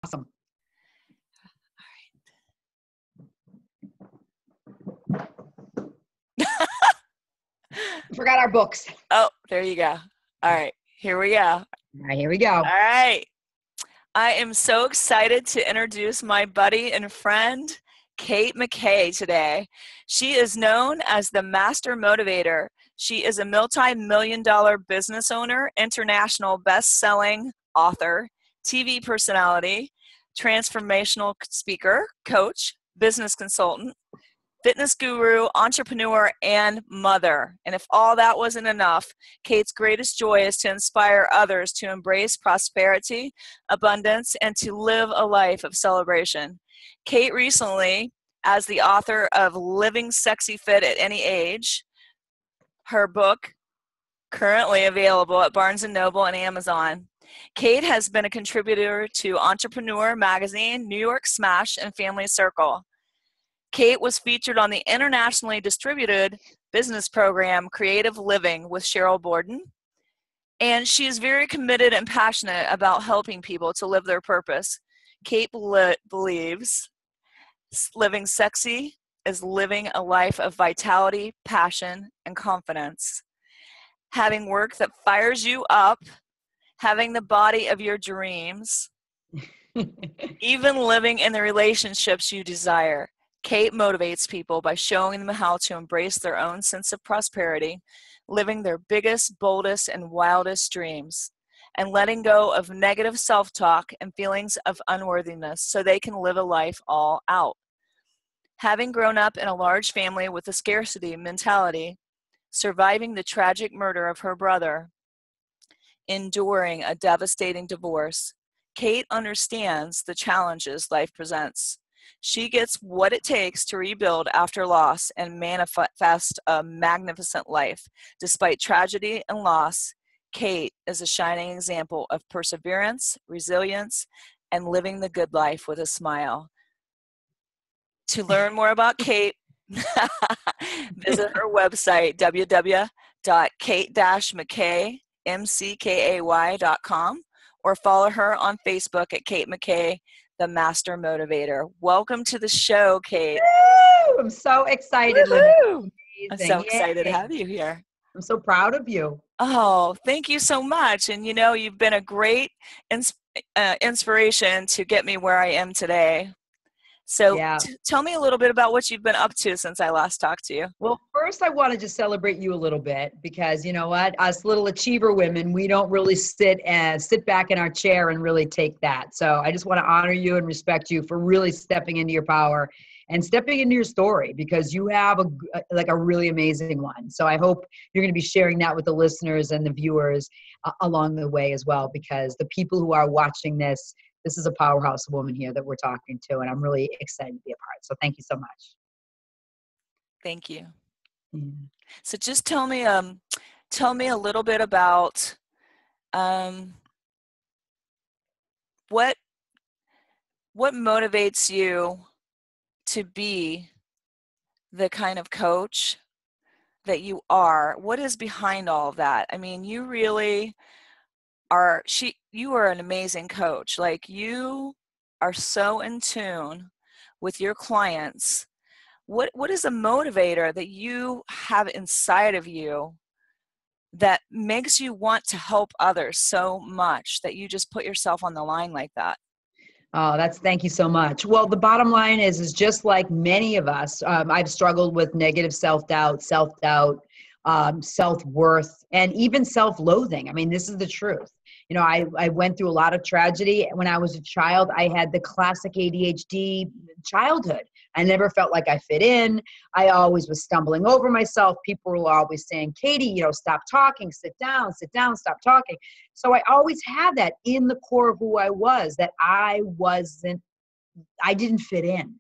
Awesome. Forgot our books. Oh, there you go. All right, here we go. All right, here we go. All right. I am so excited to introduce my buddy and friend, Kate McKay, today. She is known as the Master Motivator. She is a multi-million-dollar business owner, international best-selling author, TV personality, transformational speaker, coach, business consultant, fitness guru, entrepreneur, and mother. And if all that wasn't enough, Kate's greatest joy is to inspire others to embrace prosperity, abundance, and to live a life of celebration. Kate recently, as the author of Living Sexy Fit at Any Age, her book currently available at Barnes & Noble and Amazon. Kate has been a contributor to Entrepreneur Magazine, New York Smash, and Family Circle. Kate was featured on the internationally distributed business program Creative Living with Cheryl Borden, and she is very committed and passionate about helping people to live their purpose. Kate believes living sexy is living a life of vitality, passion, and confidence. Having work that fires you up, having the body of your dreams, even living in the relationships you desire. Kate motivates people by showing them how to embrace their own sense of prosperity, living their biggest, boldest, and wildest dreams, and letting go of negative self-talk and feelings of unworthiness so they can live a life all out. Having grown up in a large family with a scarcity mentality, surviving the tragic murder of her brother, enduring a devastating divorce, Kate understands the challenges life presents. She gets what it takes to rebuild after loss and manifest a magnificent life. Despite tragedy and loss, Kate is a shining example of perseverance, resilience, and living the good life with a smile. To learn more about Kate, visit her website, www.kate-mckay.com, or follow her on Facebook at Kate McKay, the Master Motivator. Welcome to the show, Kate. Woo! I'm so excited, Linda. I'm so excited to have you here. I'm so proud of you. Oh, thank you so much. And you know, you've been a great inspiration to get me where I am today. So tell me a little bit about what you've been up to since I last talked to you. Well, first I want to just celebrate you a little bit because you know what? Us little achiever women, we don't really sit back in our chair and really take that. So I just want to honor you and respect you for really stepping into your power and stepping into your story because you have a really amazing one. So I hope you're going to be sharing that with the listeners and the viewers along the way as well, because the people who are watching this is a powerhouse woman here that we're talking to, and I'm really excited to be a part. So thank you so much. Thank you. So just tell me a little bit about what motivates you to be the kind of coach that you are. What is behind all of that? I mean, you really you are an amazing coach. Like, you are so in tune with your clients. What is a motivator that you have inside of you that makes you want to help others so much that you just put yourself on the line like that? Oh, thank you so much. Well, the bottom line is just like many of us, I've struggled with negative self-doubt, self-worth, and even self-loathing. I mean, this is the truth. You know, I went through a lot of tragedy. When I was a child, I had the classic ADHD childhood. I never felt like I fit in. I always was stumbling over myself. People were always saying, Katie, stop talking, sit down, stop talking. So I always had that in the core of who I was, that I didn't fit in.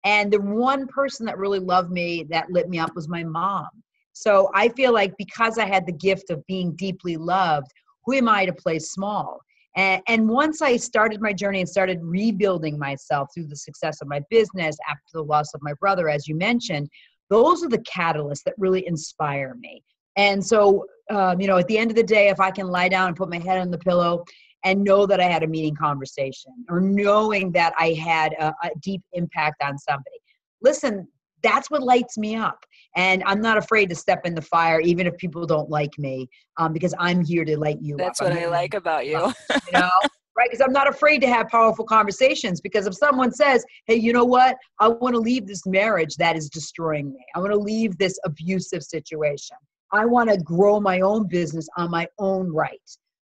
And the one person that really loved me, that lit me up, was my mom. So I feel like because I had the gift of being deeply loved, who am I to play small? And once I started my journey and started rebuilding myself through the success of my business after the loss of my brother, as you mentioned, those are the catalysts that really inspire me. And so, at the end of the day, if I can lie down and put my head on the pillow and know that I had a meaning conversation, or knowing that I had a deep impact on somebody. Listen, that's what lights me up. And I'm not afraid to step in the fire, even if people don't like me, because I'm here to light you up. That's what I like about you. You know, right? Because I'm not afraid to have powerful conversations, because if someone says, hey, you know what? I want to leave this marriage that is destroying me. I want to leave this abusive situation. I want to grow my own business on my own right.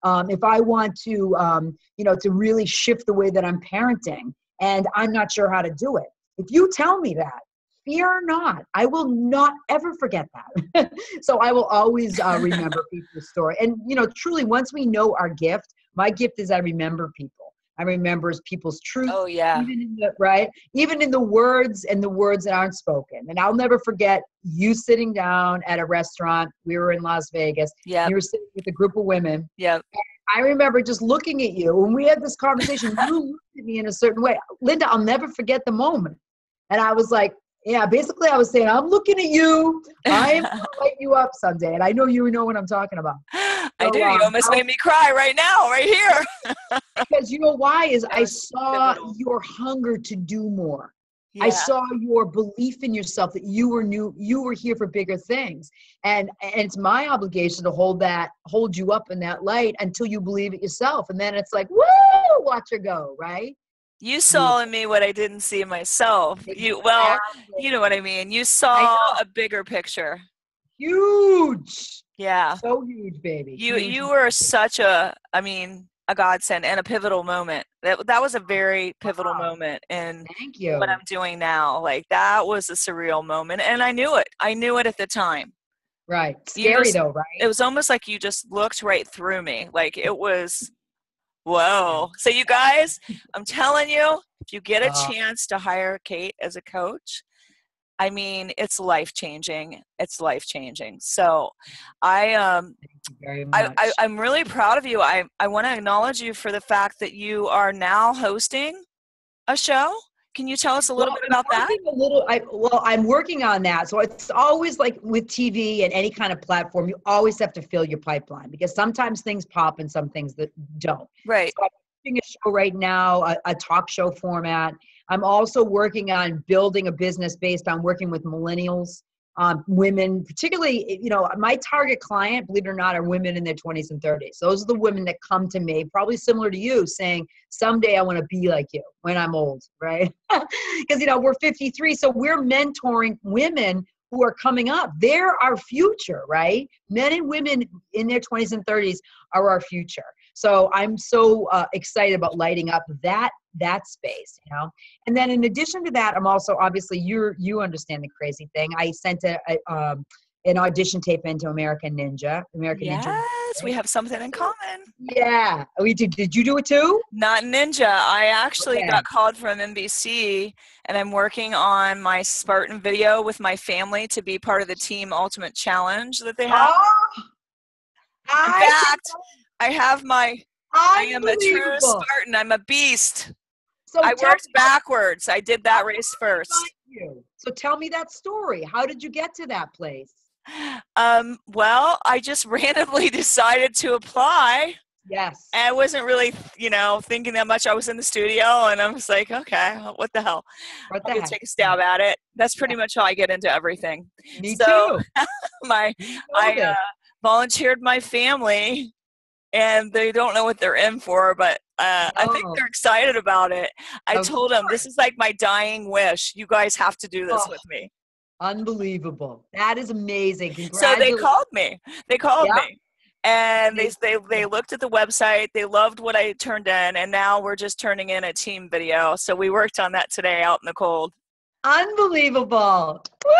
If I want to, to really shift the way that I'm parenting, and I'm not sure how to do it. If you tell me that, fear not, I will not ever forget that. So I will always remember people's story. And, truly, once we know our gift, my gift is I remember people. I remember people's truth. Oh, yeah. Even in the words and the words that aren't spoken. And I'll never forget you sitting down at a restaurant. We were in Las Vegas. Yeah. You were sitting with a group of women. Yeah. I remember just looking at you when we had this conversation. You looked at me in a certain way. Linda, I'll never forget the moment. And I was like, yeah, basically I was saying, I'm looking at you. I am going to light you up someday. And I know you know what I'm talking about. I do. You almost made me cry right now, right here. Because you know why? Is I saw your hunger to do more. Yeah. I saw your belief in yourself, that you were here for bigger things. And it's my obligation to hold you up in that light until you believe it yourself. And then it's like, woo, watch her go, right? You saw in me what I didn't see in myself. You know what I mean. You saw a bigger picture. Huge. Yeah. So huge, baby. You were such a godsend and a pivotal moment. That was a very pivotal moment in what I'm doing now. Like, that was a surreal moment, and I knew it. I knew it at the time. Right. Scary though, right? It was almost like you just looked right through me. Like, it was. Whoa. So you guys, I'm telling you, if you get a chance to hire Kate as a coach, I mean, it's life-changing. It's life-changing. So thank you very much. I'm really proud of you. I want to acknowledge you for the fact that you are now hosting a show. Can you tell us a little bit about that? I'm working on that. So it's always like with TV and any kind of platform, you always have to fill your pipeline, because sometimes things pop and some things that don't. Right. So I'm doing a show right now, a talk show format. I'm also working on building a business based on working with millennials, women, particularly, my target client, believe it or not, are women in their 20s and 30s. Those are the women that come to me, probably similar to you, saying, someday I want to be like you when I'm old, right? Because, we're 53, so we're mentoring women who are coming up. They're our future, right? Men and women in their 20s and 30s are our future. So I'm so excited about lighting up that space, And then in addition to that, I'm also, obviously, you understand the crazy thing. I sent an audition tape into American Ninja. Yes, we have something in common. Yeah, we did. Did you do it too? Not Ninja. I actually got called from NBC, and I'm working on my Spartan video with my family to be part of the Team Ultimate Challenge that they have. In fact, I am a true Spartan. I'm a beast. So I worked backwards. I did that race first. So tell me that story. How did you get to that place? Well, I just randomly decided to apply. Yes. And I wasn't really, thinking that much. I was in the studio and I was like, okay, what the hell? I'm going to take a stab at it. That's pretty much how I get into everything. Me too. I volunteered my family, and they don't know what they're in for, but I think they're excited about it. I told them, this is like my dying wish. You guys have to do this with me. Unbelievable. That is amazing. So they called me. And they looked at the website. They loved what I turned in, and now we're just turning in a team video. So we worked on that today out in the cold. Unbelievable. Woo!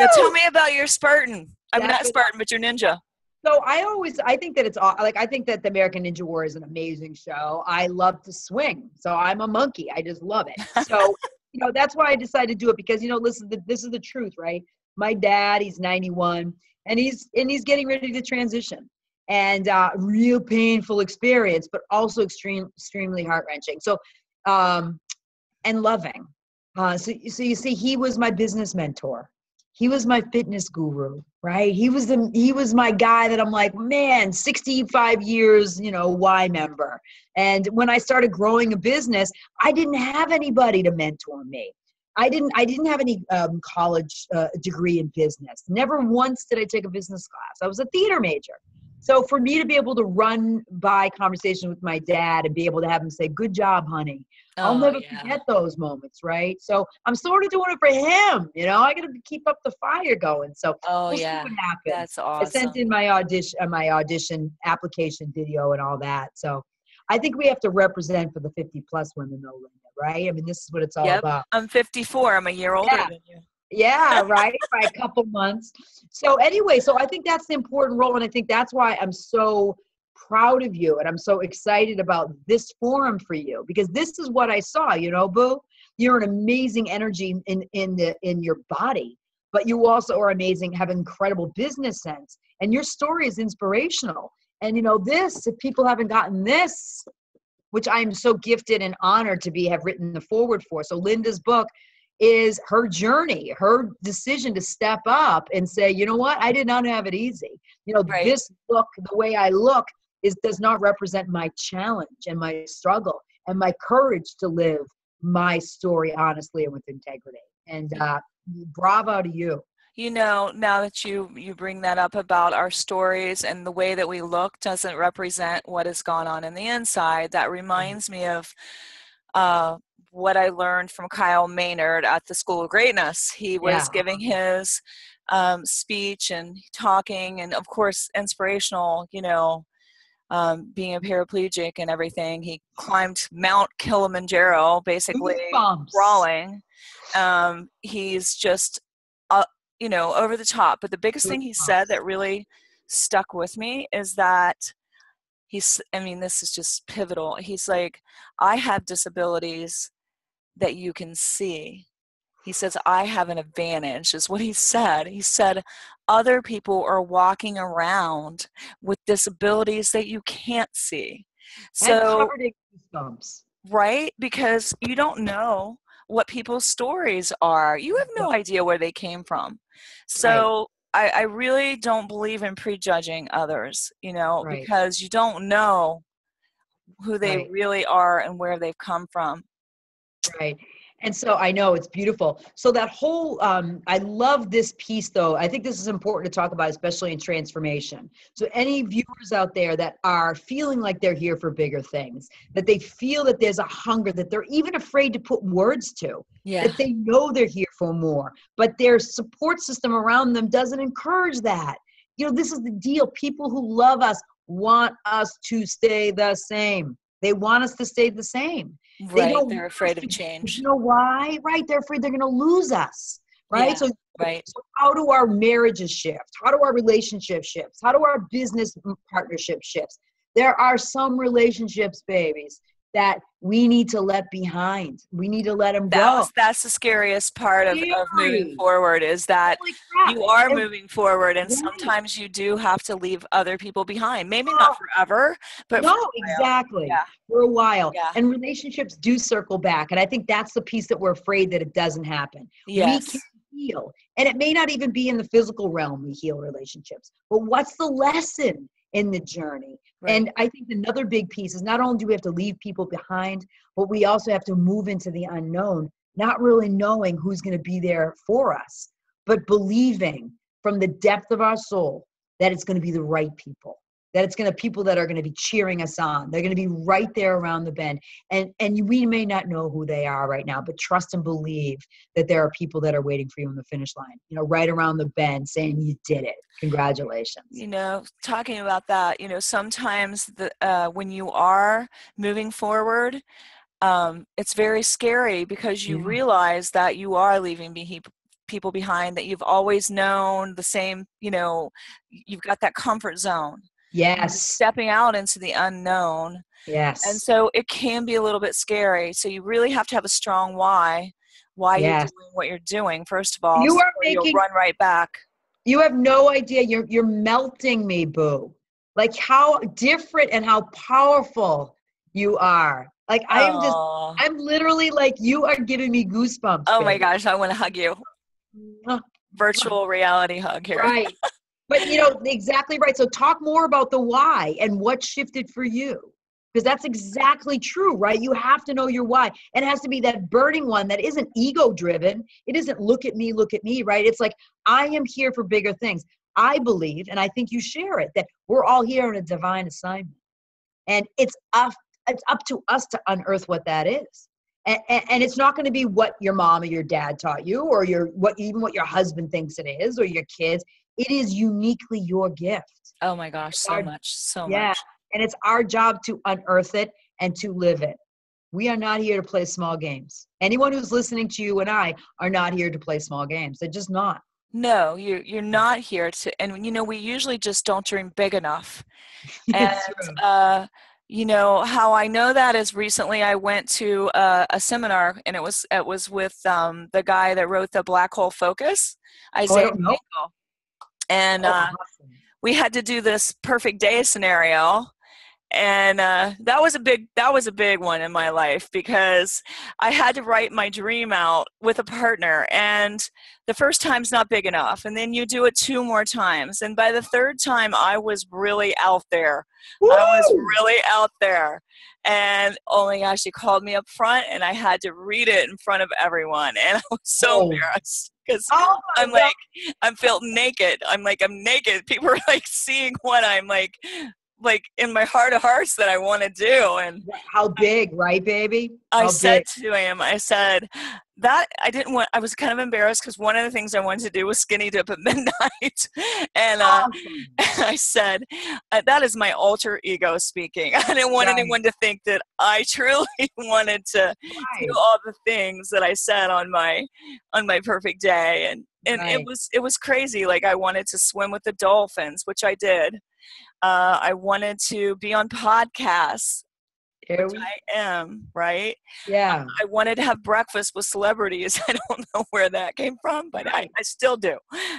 Now tell me about your Spartan. I'm not Spartan, but your Ninja. So I think that I think that the American Ninja Warrior is an amazing show. I love to swing. So I'm a monkey. I just love it. So, that's why I decided to do it, because, listen, this is the truth, right? My dad, he's 91, and he's getting ready to transition. And real painful experience, but also extremely heart-wrenching. So, and loving. So you see, he was my business mentor. he was my fitness guru, right? He was my guy that I'm like, man, 65 years, Y member. And when I started growing a business, I didn't have anybody to mentor me. I didn't have any college degree in business. Never once did I take a business class. I was a theater major. So for me to be able to run by conversation with my dad and be able to have him say, good job, honey, I'll Oh, never yeah. forget those moments, right? So I'm sort of doing it for him. I got to keep up the fire going. So Oh, we'll see yeah. what happens. That's I sent awesome. in my audition application video and all that. So I think we have to represent for the 50 plus women though, Linda, right? I mean, this is what it's all Yep. about. I'm 54. I'm a year older Yeah. than you. Yeah, right. By a couple months. So anyway, so I think that's the important role. And I think that's why I'm so proud of you. And I'm so excited about this forum for you, because this is what I saw, Boo, you're an amazing energy in your body, but you also are amazing, have incredible business sense. And your story is inspirational. And if people haven't gotten this, which I'm so gifted and honored to have written the forward for. So Linda's book is her journey, her decision to step up and say, you know what, I did not have it easy. Right. This book, the way I look, does not represent my challenge and my struggle and my courage to live my story honestly and with integrity. And bravo to you. Now that you bring that up about our stories and the way that we look doesn't represent what has gone on in the inside, that reminds me of what I learned from Kyle Maynard at the School of Greatness. He was giving his speech and talking, and of course inspirational, being a paraplegic and everything. He climbed Mount Kilimanjaro, basically crawling. He's just over the top. But the biggest thing he said that really stuck with me is that this is just pivotal. He's like, I have disabilities that you can see. He says, I have an advantage, is what he said. He said, other people are walking around with disabilities that you can't see. I'm So, covered in goosebumps. right? Because you don't know what people's stories are. You have no idea where they came from. So I really don't believe in prejudging others, because you don't know who they really are and where they've come from. Right. And so I know it's beautiful. So that whole, I love this piece though. I think this is important to talk about, especially in transformation. So any viewers out there that are feeling like they're here for bigger things, that they feel that there's a hunger that they're even afraid to put words to, that they know they're here for more, but their support system around them doesn't encourage that. This is the deal. People who love us want us to stay the same. They want us to stay the same. Right. They're afraid of change. You know why? Right. They're afraid they're going to lose us. Right. Yeah, So how do our marriages shift? How do our relationships shift? How do our business partnerships shift? There are some relationships, babies, that we need to let behind. We need to let them go. That's the scariest part of moving forward, is that you are moving forward, and sometimes you do have to leave other people behind. Maybe not forever, but exactly. Yeah. For a while. Yeah. And relationships do circle back. And I think that's the piece that we're afraid that it doesn't happen. Yes. We can heal. And it may not even be in the physical realm we heal relationships. But what's the lesson in the journey? Right. And I think another big piece is not only do we have to leave people behind, but we also have to move into the unknown, not really knowing who's going to be there for us, but believing from the depth of our soul that it's going to be the right people, that it's going to people that are going to be cheering us on. They're going to be right there around the bend. And we may not know who they are right now, but trust and believe that there are people that are waiting for you on the finish line, right around the bend saying you did it. Congratulations. Talking about that, sometimes when you are moving forward, it's very scary because you realize that you are leaving people behind that you've always known the same, you've got that comfort zone. Yes. Stepping out into the unknown. Yes. And so it can be a little bit scary. So you really have to have a strong why you're doing what you're doing, first of all. You'll run right back. You have no idea. You're melting me, Boo. Like how different and how powerful you are. Like I'm literally like, you are giving me goosebumps. Oh my gosh, I want to hug you. virtual reality hug here. Right. But exactly right. So talk more about the why and what shifted for you. Because that's exactly true, right? You have to know your why. And it has to be that burning one that isn't ego driven. It isn't look at me, right? It's like, I am here for bigger things. I believe, and I think you share it, that we're all here on a divine assignment. And it's up to us to unearth what that is. And it's not going to be what your mom or your dad taught you, or even what your husband thinks it is, or your kids. It is uniquely your gift. Oh my gosh, so much. And it's our job to unearth it and to live it. We are not here to play small games. Anyone who's listening to you and I are not here to play small games. They're just not. No, you're not here to, and we usually just don't dream big enough. And how I know that is recently I went to a seminar, and it was with the guy that wrote the Black Hole Focus, Isaiah Finkel. And we had to do this perfect day scenario. And that was a big one in my life, because I had to write my dream out with a partner, and the first time's not big enough, and then you do it 2 more times, and by the 3rd time I was really out there. Woo! I was really out there, and oh my gosh, he called me up front, and I had to read it in front of everyone, and I was so embarrassed, because I felt naked. I'm naked. People are like seeing what I'm like in my heart of hearts that I want to do. And how big, right, baby? I said to him, I said that I was kind of embarrassed, because one of the things I wanted to do was skinny dip at midnight. And I said, that is my alter ego speaking. I didn't want anyone to think that I truly wanted to do all the things that I said on my perfect day. And it was crazy. Like, I wanted to swim with the dolphins, which I did. I wanted to be on podcasts, which I am, right? Yeah. I wanted to have breakfast with celebrities. I don't know where that came from, but I still do.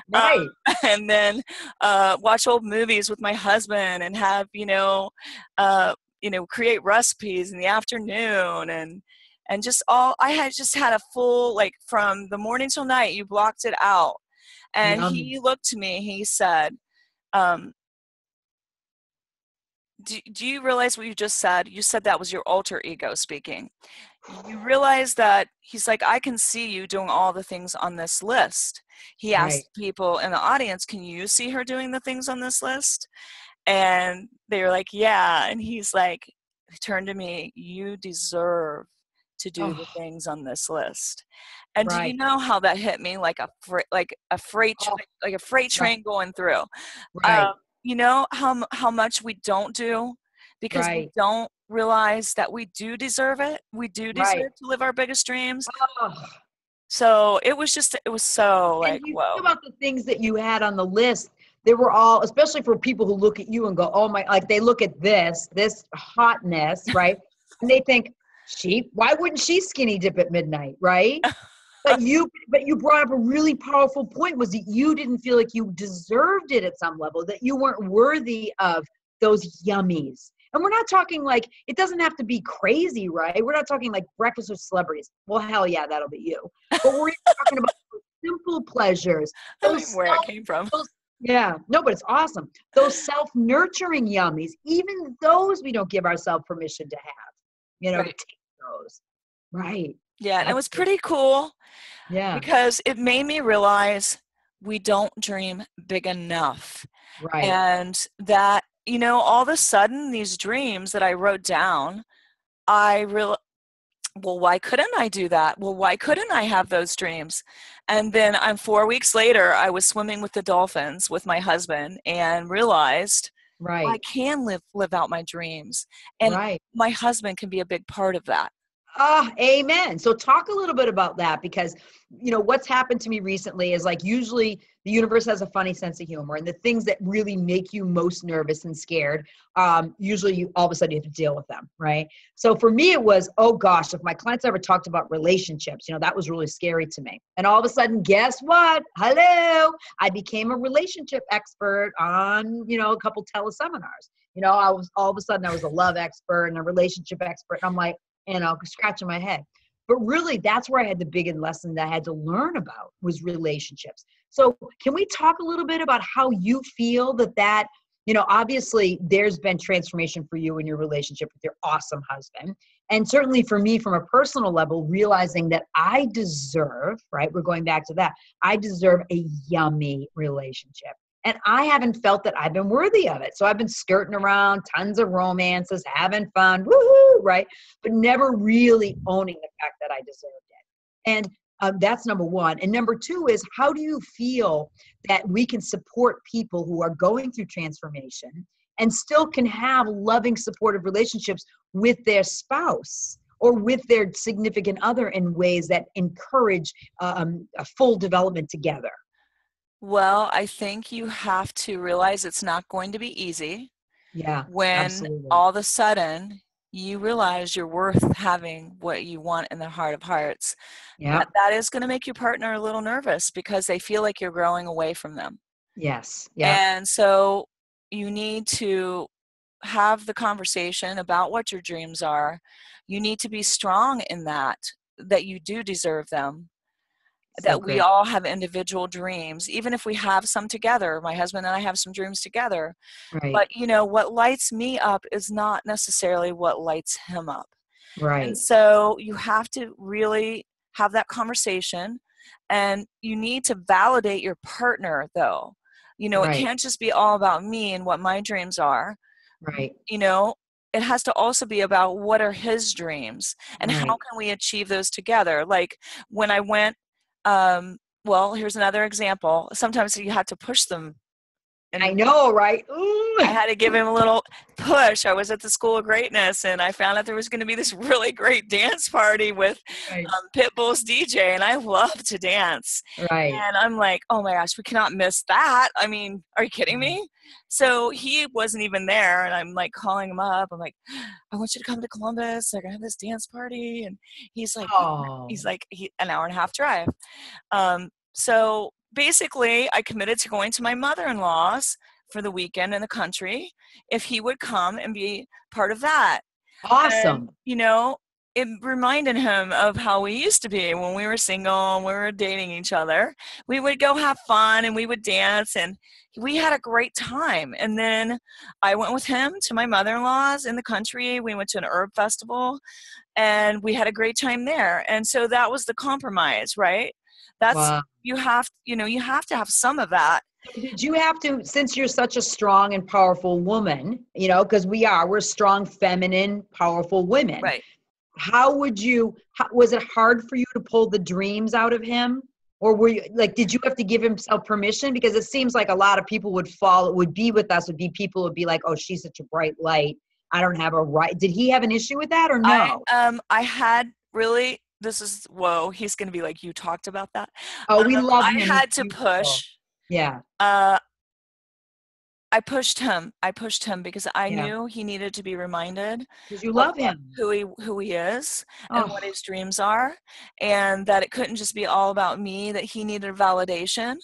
Right. And then watch old movies with my husband, and have, create recipes in the afternoon, and just I had a full, like, from the morning till night, you blocked it out. And he looked to me, he said, do you realize what you just said? You said that was your alter ego speaking. You realize that, he's like, I can see you doing all the things on this list. He asked people in the audience, can you see her doing the things on this list? And they were like, yeah. And he's like, he turned to me, you deserve to do the things on this list. And do you know how that hit me like a freight train going through? Right. You know how much we don't do, because we don't realize that we do deserve it. We do deserve to live our biggest dreams. So it was so like, whoa. Think about the things that you had on the list. They were all, especially for people who look at you and go, oh my, like, they look at this hotness, right? And they think, why wouldn't she skinny dip at midnight, right? But you brought up a really powerful point, was that you didn't feel like you deserved it at some level, that you weren't worthy of those yummies. And we're not talking like, it doesn't have to be crazy, right? We're not talking like breakfast with celebrities. Well, hell yeah, that'll be you. But we're talking about simple pleasures. Where it came from. But it's awesome. Those self-nurturing yummies, even those we don't give ourselves permission to have, to take those. Right. Yeah, and it was pretty cool. Yeah. Because it made me realize we don't dream big enough. Right. And that, all of a sudden, these dreams that I wrote down, well, why couldn't I do that? Well, why couldn't I have those dreams? And then 4 weeks later, I was swimming with the dolphins with my husband, and realized I can live out my dreams. And my husband can be a big part of that. Amen. So talk a little bit about that, because, what's happened to me recently is, like, usually the universe has a funny sense of humor, and the things that really make you most nervous and scared, usually all of a sudden you have to deal with them. Right. So for me, it was, oh gosh, if my clients ever talked about relationships, that was really scary to me. And all of a sudden, guess what? Hello. I became a relationship expert on, a couple teleseminars. I was a love expert and a relationship expert. And I'm like, scratching my head. But really, that's where I had the biggest lesson that I had to learn about was relationships. So can we talk a little bit about how you feel that, obviously there's been transformation for you in your relationship with your awesome husband. And certainly for me, from a personal level, realizing that I deserve, right? We're going back to that. I deserve a yummy relationship. And I haven't felt that I've been worthy of it. So I've been skirting around, tons of romances, having fun, woohoo, right? But never really owning the fact that I deserved it. And that's number one. And number two is, how do you feel that we can support people who are going through transformation and still can have loving, supportive relationships with their spouse or with their significant other in ways that encourage a full development together? Well, I think you have to realize it's not going to be easy Yeah, when absolutely. all of a sudden you realize you're worth having what you want in the heart of hearts. Yeah. That is going to make your partner a little nervous because they feel like you're growing away from them. Yes. Yeah. And so you need to have the conversation about what your dreams are. You need to be strong in that you do deserve them, So that we good. all have individual dreams, even if we have some together. My husband and I have some dreams together. Right. But, what lights me up is not necessarily what lights him up. And Right. so you have to really have that conversation, and you need to validate your partner, though. It Right. can't just be all about me and what my dreams are. Right. you know it has to also be about what are his dreams and how Right. can we achieve those together. Like when I went, well, here's another example. Sometimes you have to push them, I and know, right? Ooh. I had to give him a little push. I was at the School of Greatness, and I found out there was going to be this really great dance party with Right. Pitbull's DJ, and I love to dance. Right. And I'm like, oh my gosh, we cannot miss that. I mean, are you kidding me? So he wasn't even there, and I'm like calling him up. I'm like, I want you to come to Columbus. They're gonna have this dance party, and he's like, Oh, an hour and a half drive. So basically, I committed to going to my mother-in-law's for the weekend in the country if he would come and be part of that. And, awesome. it reminded him of how we used to be when we were single and we were dating each other. We would go have fun and we would dance, and we had a great time. And then I went with him to my mother-in-law's in the country. We went to an herb festival and we had a great time there. And so that was the compromise, right? That's Wow. you have to have some of that. Did you have to, since you're such a strong and powerful woman, because we're strong, feminine, powerful women. Right. Was it hard for you to pull the dreams out of him? Or were you like, did you have to give himself permission? Because it seems like a lot of people would be with us, people would be like, oh, she's such a bright light. I don't have a right. Did he have an issue with that or no? I had really, whoa, he's going to be like, you talked about that. Oh, we love I him. He's had to beautiful. push. Yeah. I pushed him. Because I Yeah. knew he needed to be reminded Because you of love him. who he is and what Oh, his dreams are, and that it couldn't just be all about me, that he needed validation.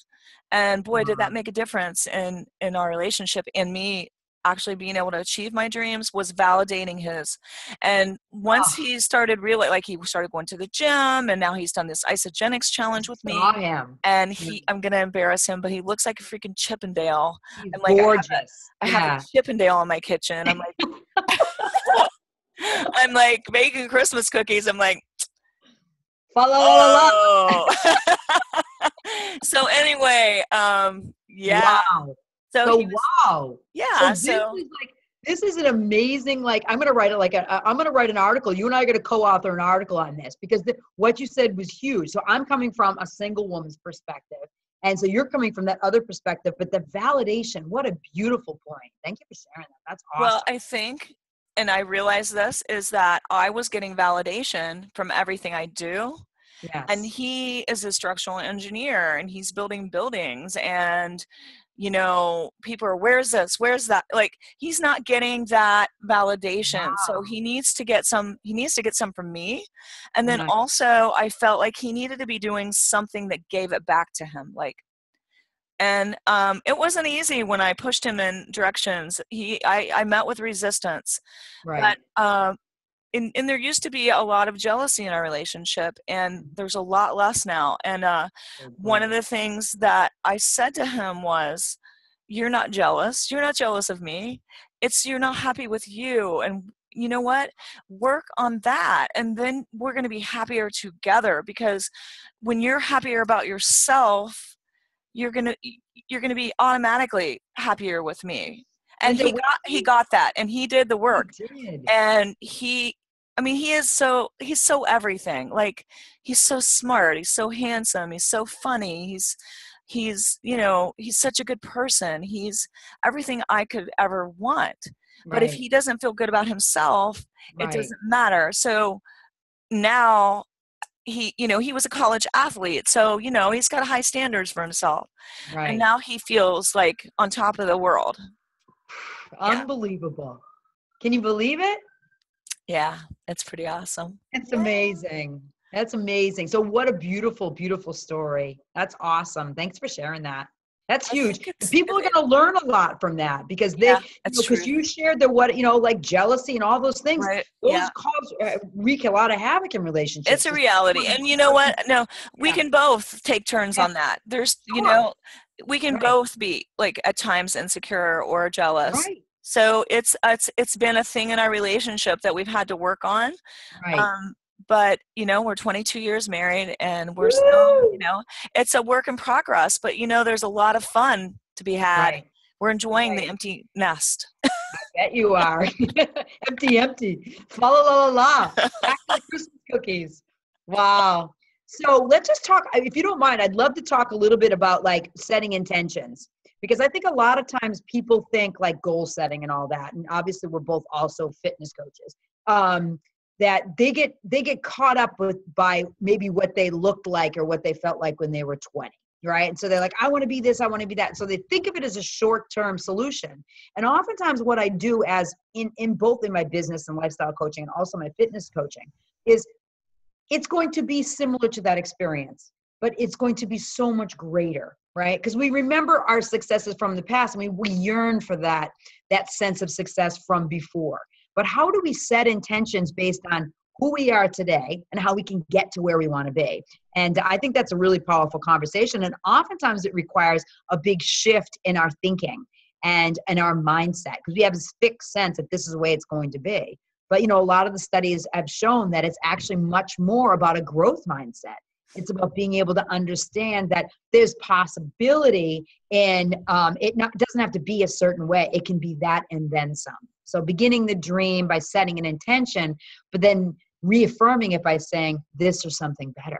And boy, did wow. that make a difference in our relationship, and me actually being able to achieve my dreams was validating his. And once Oh, he started really, like, he started going to the gym, and now he's done this isogenics I challenge with saw me. him. And Yeah. I'm gonna embarrass him, but he looks like a freaking Chippendale. He's I'm like, gorgeous. I have a Yeah. Chippendale in my kitchen. I'm like, I'm like baking Christmas cookies. I'm like, Fa la la la la. oh. So anyway, yeah. Wow. So So he was, wow. So yeah. So this is an amazing, like, I'm gonna write it I'm gonna write an article. You and I are gonna co-author an article on this because what you said was huge. So I'm coming from a single woman's perspective. And so you're coming from that other perspective, but the validation, what a beautiful point. Thank you for sharing that. That's well, awesome. I think, and I realized this, is that I was getting validation from everything I do. And Yes. he is a structural engineer, and he's building buildings, and people are, where's this, where's that, like, he's not getting that validation. So Wow. he needs to get some from me. And then Nice. also I felt like he needed to be doing something that gave it back to him, like. And it wasn't easy when I pushed him in directions. I met with resistance, Right. but and there used to be a lot of jealousy in our relationship, and there's a lot less now. And one of the things that I said to him was, you're not jealous. You're not jealous of me. It's you're not happy with you. And you know what? Work on that. And then we're going to be happier together, because when you're happier about yourself, you're going to be automatically happier with me. And he got that, and he did the work. And he's so everything. Like, he's so smart, he's so handsome, he's so funny, he's such a good person. He's everything I could ever want. But if he doesn't feel good about himself, it doesn't matter. So now he was a college athlete, so he's got high standards for himself. And now he feels like on top of the world. Unbelievable. Can you believe it? Yeah, it's pretty awesome. It's amazing. That's amazing. So what a beautiful, beautiful story. That's awesome. Thanks for sharing that. That's huge. People are going to learn a lot from that, because because you shared like jealousy and all those things. Right. Those wreak a lot of havoc in relationships. It's a reality. And you know what? No, we can both take turns on that. There's, we can both be like at times insecure or jealous. Right. So it's been a thing in our relationship that we've had to work on. Right. But, we're 22 years married, and we're still, it's a work in progress, but, there's a lot of fun to be had. Right. We're enjoying the empty nest. I bet you are. Empty. La la la la. Back to the Christmas cookies. Wow. So let's just talk, if you don't mind, I'd love to talk a little bit about like setting intentions, because I think a lot of times people think like goal setting and all that. And obviously we're both also fitness coaches. That they get caught up by maybe what they looked like or what they felt like when they were 20, right? And so they're like, I want to be this, I want to be that. So they think of it as a short-term solution. And oftentimes what I do as in both in my business and lifestyle coaching and also my fitness coaching is it's going to be similar to that experience, but it's going to be so much greater, right? Because we remember our successes from the past, and we yearn for that sense of success from before. But how do we set intentions based on who we are today and how we can get to where we want to be? And I think that's a really powerful conversation. And oftentimes it requires a big shift in our thinking and our mindset, because we have this fixed sense that this is the way it's going to be. But, a lot of the studies have shown that it's actually much more about a growth mindset. It's about being able to understand that there's possibility in doesn't have to be a certain way. It can be that and then some. So beginning the dream by setting an intention, but then reaffirming it by saying this or something better,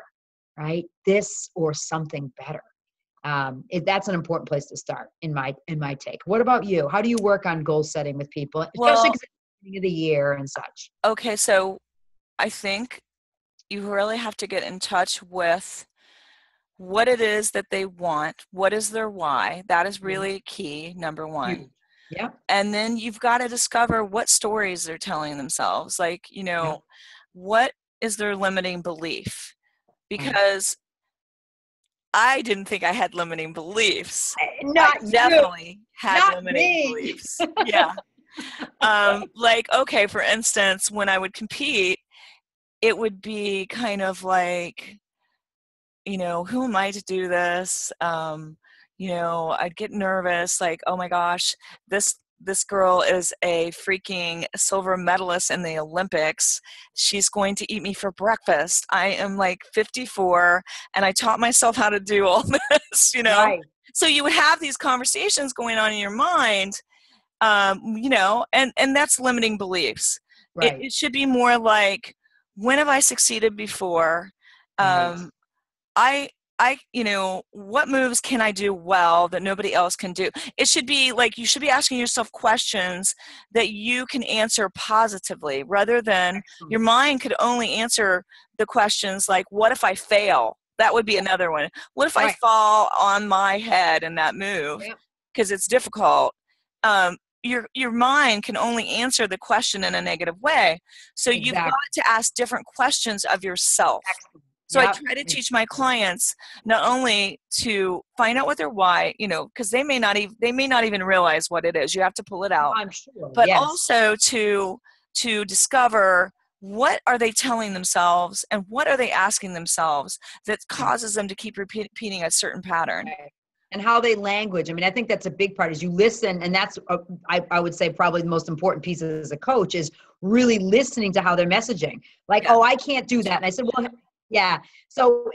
right? This or something better. That's an important place to start in my take. What about you? How do you work on goal setting with people, especially at the beginning of the year and such? Okay, so I think you really have to get in touch with what it is that they want. What is their why? That is really key, number one. Yeah. And then you've got to discover what stories they're telling themselves. Like, what is their limiting belief? Because I didn't think I had limiting beliefs. Not I definitely had Not limiting me. beliefs. Yeah. Like, okay, for instance, when I would compete, it would be kind of like, who am I to do this? I'd get nervous, like, oh my gosh, this girl is a freaking silver medalist in the Olympics. She's going to eat me for breakfast. I am like 54 and I taught myself how to do all this, Right. So you would have these conversations going on in your mind, and that's limiting beliefs. Right. It should be more like, when have I succeeded before? What moves can I do well that nobody else can do? It should be like, you should be asking yourself questions that you can answer positively, rather than your mind could only answer the questions like, what if I fail? That would be another one. What if I fall on my head in that move? Because it's difficult. Your mind can only answer the question in a negative way. So you've got to ask different questions of yourself. So I try to teach my clients not only to find out what their why, because they may not even realize what it is. You have to pull it out. I'm sure. But also to discover what are they telling themselves and what are they asking themselves that causes them to keep repeating a certain pattern. Right. And how they language. I mean, I think that's a big part is you listen. And that's, I would say probably the most important piece as a coach is really listening to how they're messaging. Like, oh, I can't do that. And I said, well, yeah. So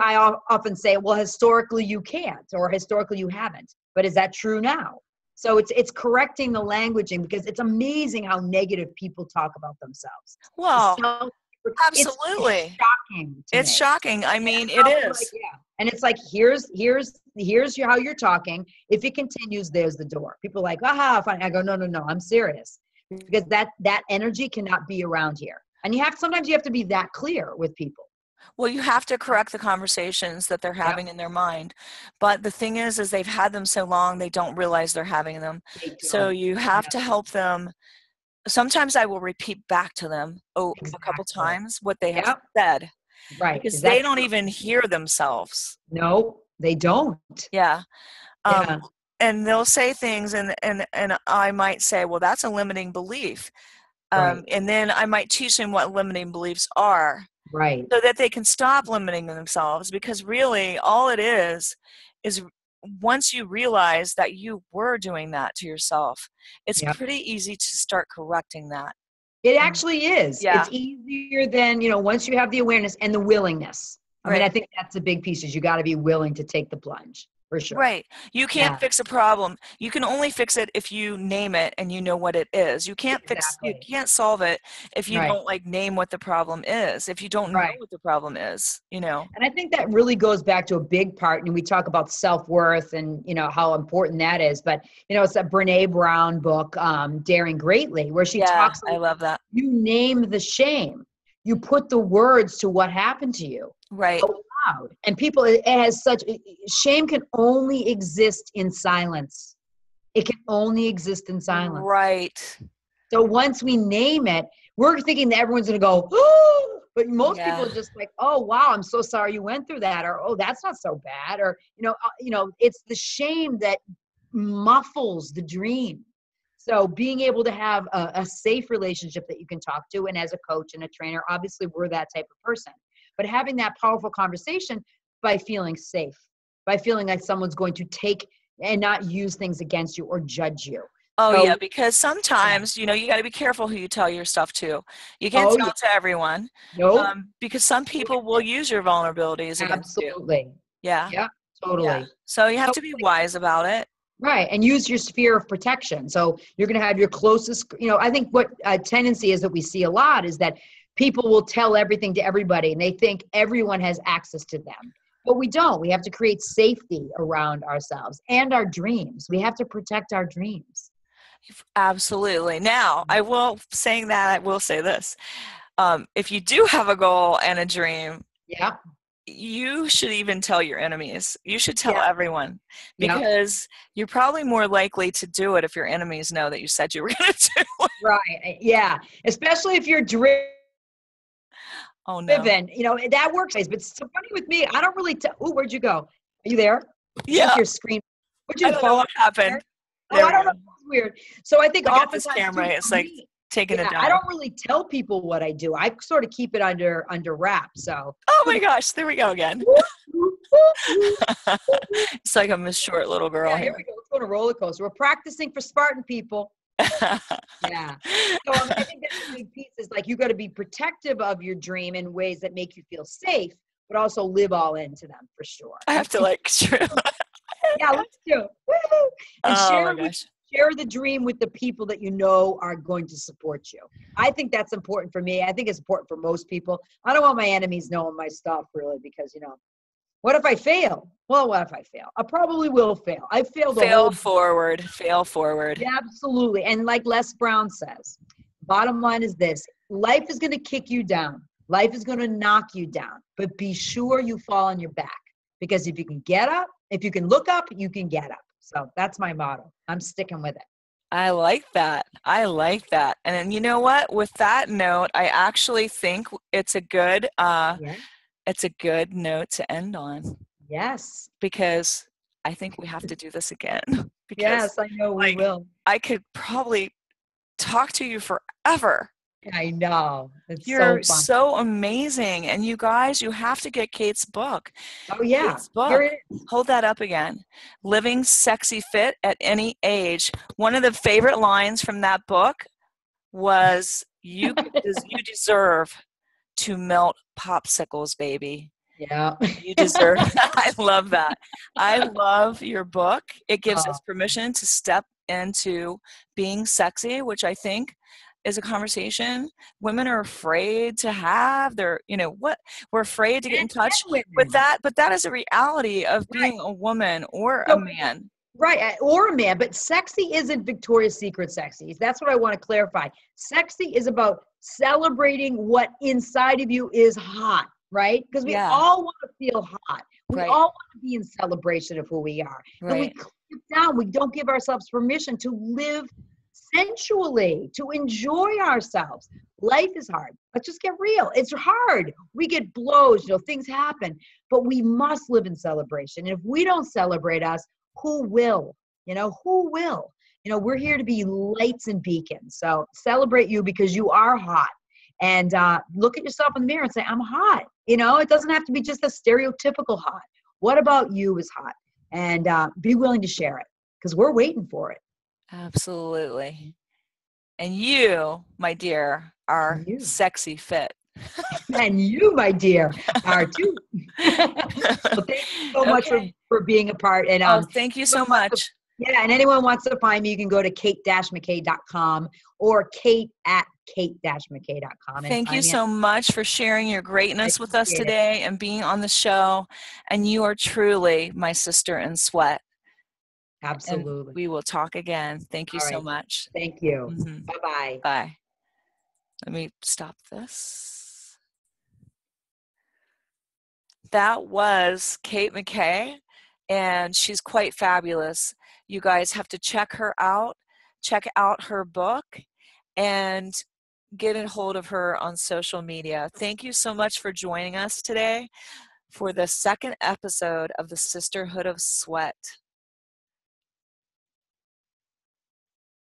I often say, well, historically you can't, or historically you haven't, but is that true now? So it's correcting the languaging, because it's amazing how negative people talk about themselves. Well, absolutely. It's shocking to It's me. shocking. I mean, it is. Like, yeah. And it's like, here's how you're talking. If it continues, there's the door. People are like, aha, fine. I go, no, I'm serious. Because that energy cannot be around here. And sometimes you have to be that clear with people. Well, you have to correct the conversations that they're having in their mind. But the thing is they've had them so long, they don't realize they're having them. So you have to help them. Sometimes I will repeat back to them a couple times what they have said. Right. Because they don't even hear themselves. No, they don't. Yeah. And they'll say things and I might say, well, that's a limiting belief. And then I might teach them what limiting beliefs are. Right. So that they can stop limiting themselves, because really all it is once you realize that you were doing that to yourself, it's pretty easy to start correcting that. It actually is. Yeah. It's easier than, once you have the awareness and the willingness. I mean, I think that's a big piece is you got to be willing to take the plunge. For sure. Right. You can't fix a problem. You can only fix it if you name it and you know what it is. You can't you can't solve it if you don't name what the problem is. If you don't know what the problem is, And I think that really goes back to a big part, and we talk about self-worth and, how important that is. But, it's a Brené Brown book, Daring Greatly, where she talks about, I love that. You name the shame. You put the words to what happened to you. Right. Loud. And people, it has shame can only exist in silence. It can only exist in silence. Right. So once we name it, we're thinking that everyone's going to go, oh, but most people are just like, oh, wow, I'm so sorry you went through that. Or, oh, that's not so bad. Or, it's the shame that muffles the dream. So being able to have a safe relationship that you can talk to, and as a coach and a trainer, obviously we're that type of person. But having that powerful conversation by feeling safe, by feeling like someone's going to take and not use things against you or judge you. Oh, yeah, because sometimes, you got to be careful who you tell your stuff to. You can't tell it to everyone. Nope. Because some people will use your vulnerabilities against you. Absolutely. Yeah. Yeah, totally. Yeah. So you have to be wise about it. Right. And use your sphere of protection. So you're going to have your closest, I think what a tendency is that we see a lot is that people will tell everything to everybody and they think everyone has access to them. But we don't. We have to create safety around ourselves and our dreams. We have to protect our dreams. Absolutely. Now, I will say this. If you do have a goal and a dream, you should even tell your enemies. You should tell everyone, because you're probably more likely to do it if your enemies know that you said you were going to do it. Right. Yeah. Especially if you're driven. Oh, no. That works. But it's so funny with me. I don't really where'd you go? Are you there? Yeah. Your screen. I don't know what happened. I don't know. It's weird. So I think got this camera. It's like taking it down. I don't really tell people what I do. I sort of keep it under wraps. So. Oh my gosh! There we go again. It's like I'm a short little girl. Yeah, here we go. Let's go on a roller coaster. We're practicing for Spartan people. Yeah. So I think that's a big piece. Is like you got to be protective of your dream in ways that make you feel safe, but also live all into them for sure. I have to Yeah, let's do it. Woo! And share the dream with the people that you know are going to support you. I think that's important for me. I think it's important for most people. I don't want my enemies knowing my stuff really, because what if I fail? Well, what if I fail? I probably will fail. I failed. Fail forward. Yeah, absolutely. And like Les Brown says, bottom line is this: life is going to kick you down. Life is going to knock you down, but be sure you fall on your back, because if you can get up, if you can look up, you can get up. So that's my motto. I'm sticking with it. I like that. And then you know what? With that note, I actually think it's a good note to end on. Yes. Because I think we have to do this again. Because, yes, I know we will. I could probably talk to you forever. I know. It's so You're fun. so amazing. And you guys, you have to get Kate's book. Oh yeah. Kate's Here book. it is. Hold that up again. Living Sexy Fit at Any Age. One of the favorite lines from that book was, you deserve to melt popsicles, baby. Yeah. You deserve that. I love that. I love your book. It gives Oh, us permission to step into being sexy, which I think is a conversation women are afraid to have. They're, what, we're afraid to get in touch and with women. that, but that is a reality of Right. being a woman or a So man. right, or a man, but sexy isn't Victoria's Secret sexy. That's what I want to clarify. Sexy is about celebrating what inside of you is hot, right? Because we Yeah, all want to feel hot. We right, all want to be in celebration of who we are. And we right. clip down, we don't give ourselves permission to live sensually, to enjoy ourselves. Life is hard. Let's just get real. It's hard. We get blows, things happen, but we must live in celebration. And if we don't celebrate us, who will? Who will? We're here to be lights and beacons. So celebrate you because you are hot. And look at yourself in the mirror and say, I'm hot. It doesn't have to be just a stereotypical hot. What about you is hot? And be willing to share it because we're waiting for it. Absolutely. And you, my dear, are You. sexy fit. And you, my dear, are too. So thank you so much Okay. for being a part. And Oh, thank you so much. yeah, and anyone wants to find me, you can go to kate-mckay.com or kate@kate-mckay.com and Thank you sign me up. so much for sharing your I greatness with us appreciate it. today and being on the show. And you are truly my sister in sweat. And Absolutely. we will talk again. Thank you All so right. much. Thank you. Mhm. Bye-bye. Bye. Let me stop this. That was Kate McKay, and she's quite fabulous. You guys have to check her out, check out her book, and get a hold of her on social media. Thank you so much for joining us today for the second episode of the Sisterhood of Sweat.